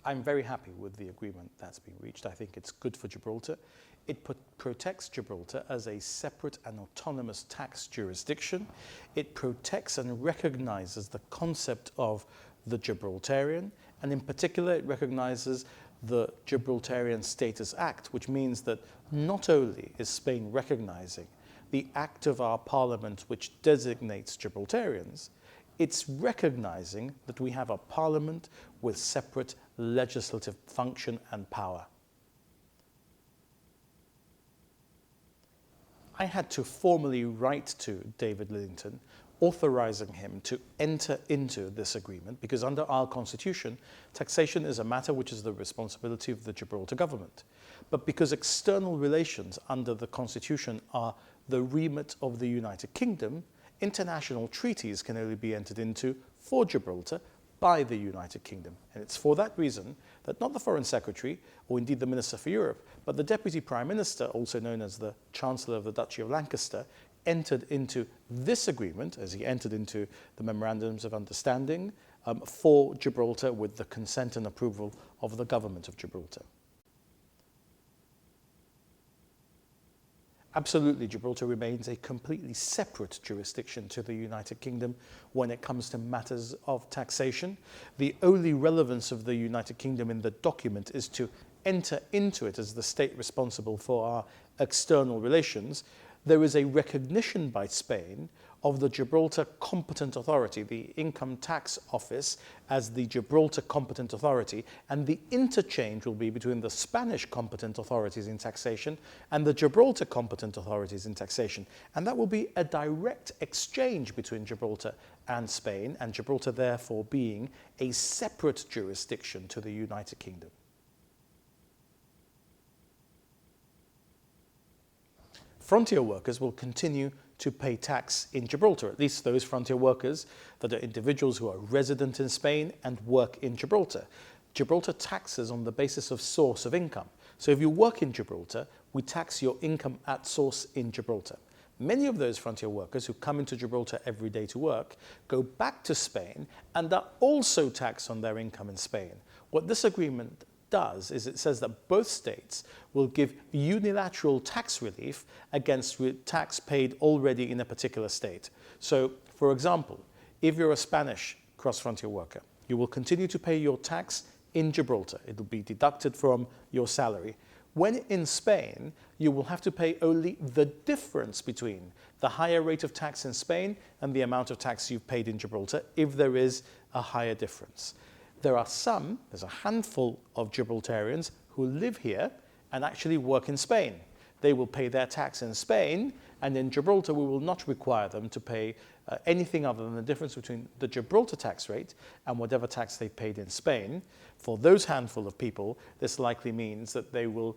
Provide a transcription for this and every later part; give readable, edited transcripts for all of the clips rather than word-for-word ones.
I'm very happy with the agreement that's been reached. I think it's good for Gibraltar. It protects Gibraltar as a separate and autonomous tax jurisdiction. It protects and recognizes the concept of the Gibraltarian, and in particular it recognizes the Gibraltarian Status Act, which means that not only is Spain recognizing the act of our parliament which designates Gibraltarians, it's recognizing that we have a parliament with separate legislative function and power. I had to formally write to David Lidington, authorizing him to enter into this agreement, because under our constitution, taxation is a matter which is the responsibility of the Gibraltar government. But because external relations under the constitution are the remit of the United Kingdom, international treaties can only be entered into for Gibraltar by the United Kingdom. And it's for that reason that not the Foreign Secretary, or indeed the Minister for Europe, but the Deputy Prime Minister, also known as the Chancellor of the Duchy of Lancaster, entered into this agreement, as he entered into the Memorandums of Understanding, for Gibraltar with the consent and approval of the government of Gibraltar. Absolutely, Gibraltar remains a completely separate jurisdiction to the United Kingdom when it comes to matters of taxation. The only relevance of the United Kingdom in the document is to enter into it as the state responsible for our external relations. There is a recognition by Spain of the Gibraltar Competent Authority, the Income Tax Office, as the Gibraltar Competent Authority, and the interchange will be between the Spanish competent authorities in taxation and the Gibraltar competent authorities in taxation. And that will be a direct exchange between Gibraltar and Spain, and Gibraltar therefore being a separate jurisdiction to the United Kingdom. Frontier workers will continue to pay tax in Gibraltar, at least those frontier workers that are individuals who are resident in Spain and work in Gibraltar. Gibraltar taxes on the basis of source of income. So if you work in Gibraltar, we tax your income at source in Gibraltar. Many of those frontier workers who come into Gibraltar every day to work go back to Spain and are also taxed on their income in Spain. What this agreement does is it says that both states will give unilateral tax relief against tax paid already in a particular state. So, for example, if you're a Spanish cross-frontier worker, you will continue to pay your tax in Gibraltar. It will be deducted from your salary. When in Spain, you will have to pay only the difference between the higher rate of tax in Spain and the amount of tax you've paid in Gibraltar, if there is a higher difference. There's a handful of Gibraltarians who live here and actually work in Spain. They will pay their tax in Spain, and in Gibraltar we will not require them to pay anything other than the difference between the Gibraltar tax rate and whatever tax they paid in Spain. For those handful of people, this likely means that they will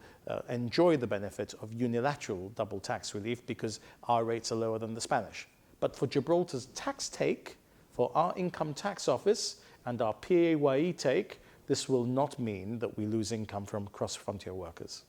enjoy the benefit of unilateral double tax relief because our rates are lower than the Spanish. But for Gibraltar's tax take, for our income tax office, and our PAYE take, this will not mean that we lose income from cross-frontier workers.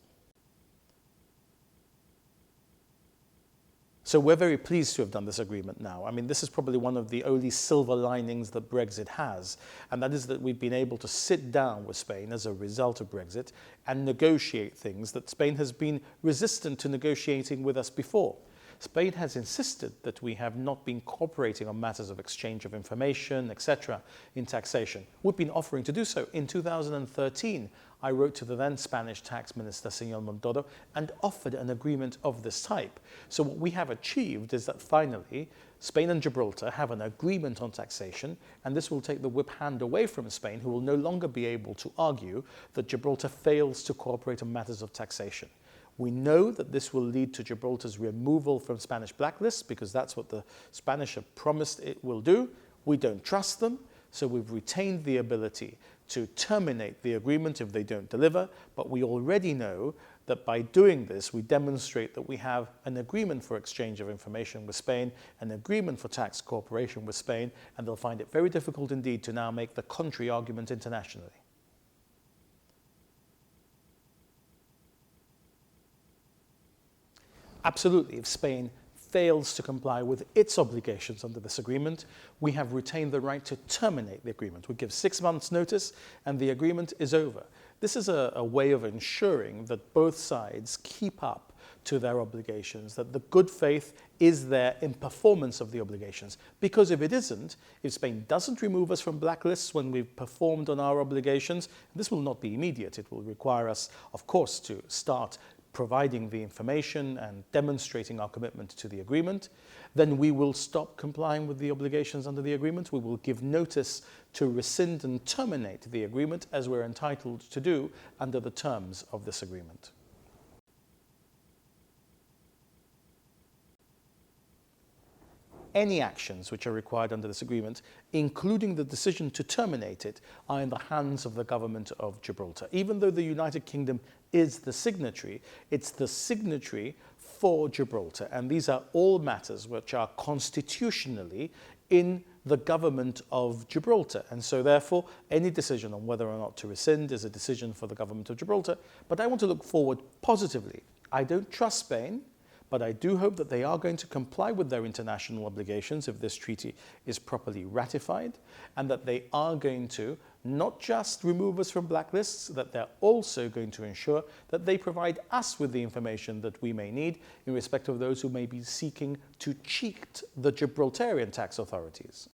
So we're very pleased to have done this agreement now. I mean, this is probably one of the only silver linings that Brexit has, and that is that we've been able to sit down with Spain as a result of Brexit and negotiate things that Spain has been resistant to negotiating with us before. Spain has insisted that we have not been cooperating on matters of exchange of information, etc., in taxation. We've been offering to do so. In 2013, I wrote to the then Spanish tax minister, Señor Montoro, and offered an agreement of this type. So what we have achieved is that finally, Spain and Gibraltar have an agreement on taxation, and this will take the whip hand away from Spain, who will no longer be able to argue that Gibraltar fails to cooperate on matters of taxation. We know that this will lead to Gibraltar's removal from Spanish blacklist, because that's what the Spanish have promised it will do. We don't trust them, so we've retained the ability to terminate the agreement if they don't deliver, but we already know that by doing this, we demonstrate that we have an agreement for exchange of information with Spain, an agreement for tax cooperation with Spain, and they'll find it very difficult indeed to now make the contrary argument internationally. Absolutely, if Spain fails to comply with its obligations under this agreement, we have retained the right to terminate the agreement. We give 6 months' notice and the agreement is over. This is a way of ensuring that both sides keep up to their obligations, that the good faith is there in performance of the obligations. Because if it isn't, if Spain doesn't remove us from blacklists when we've performed on our obligations, this will not be immediate. It will require us, of course, to start providing the information and demonstrating our commitment to the agreement. Then we will stop complying with the obligations under the agreement. We will give notice to rescind and terminate the agreement as we're entitled to do under the terms of this agreement. Any actions which are required under this agreement, including the decision to terminate it, are in the hands of the government of Gibraltar. Even though the United Kingdom is the signatory, it's the signatory for Gibraltar. And these are all matters which are constitutionally in the government of Gibraltar. And so therefore, any decision on whether or not to rescind is a decision for the government of Gibraltar. But I want to look forward positively. I don't trust Spain, but I do hope that they are going to comply with their international obligations if this treaty is properly ratified, and that they are going to not just remove us from blacklists, that they're also going to ensure that they provide us with the information that we may need in respect of those who may be seeking to cheat the Gibraltarian tax authorities.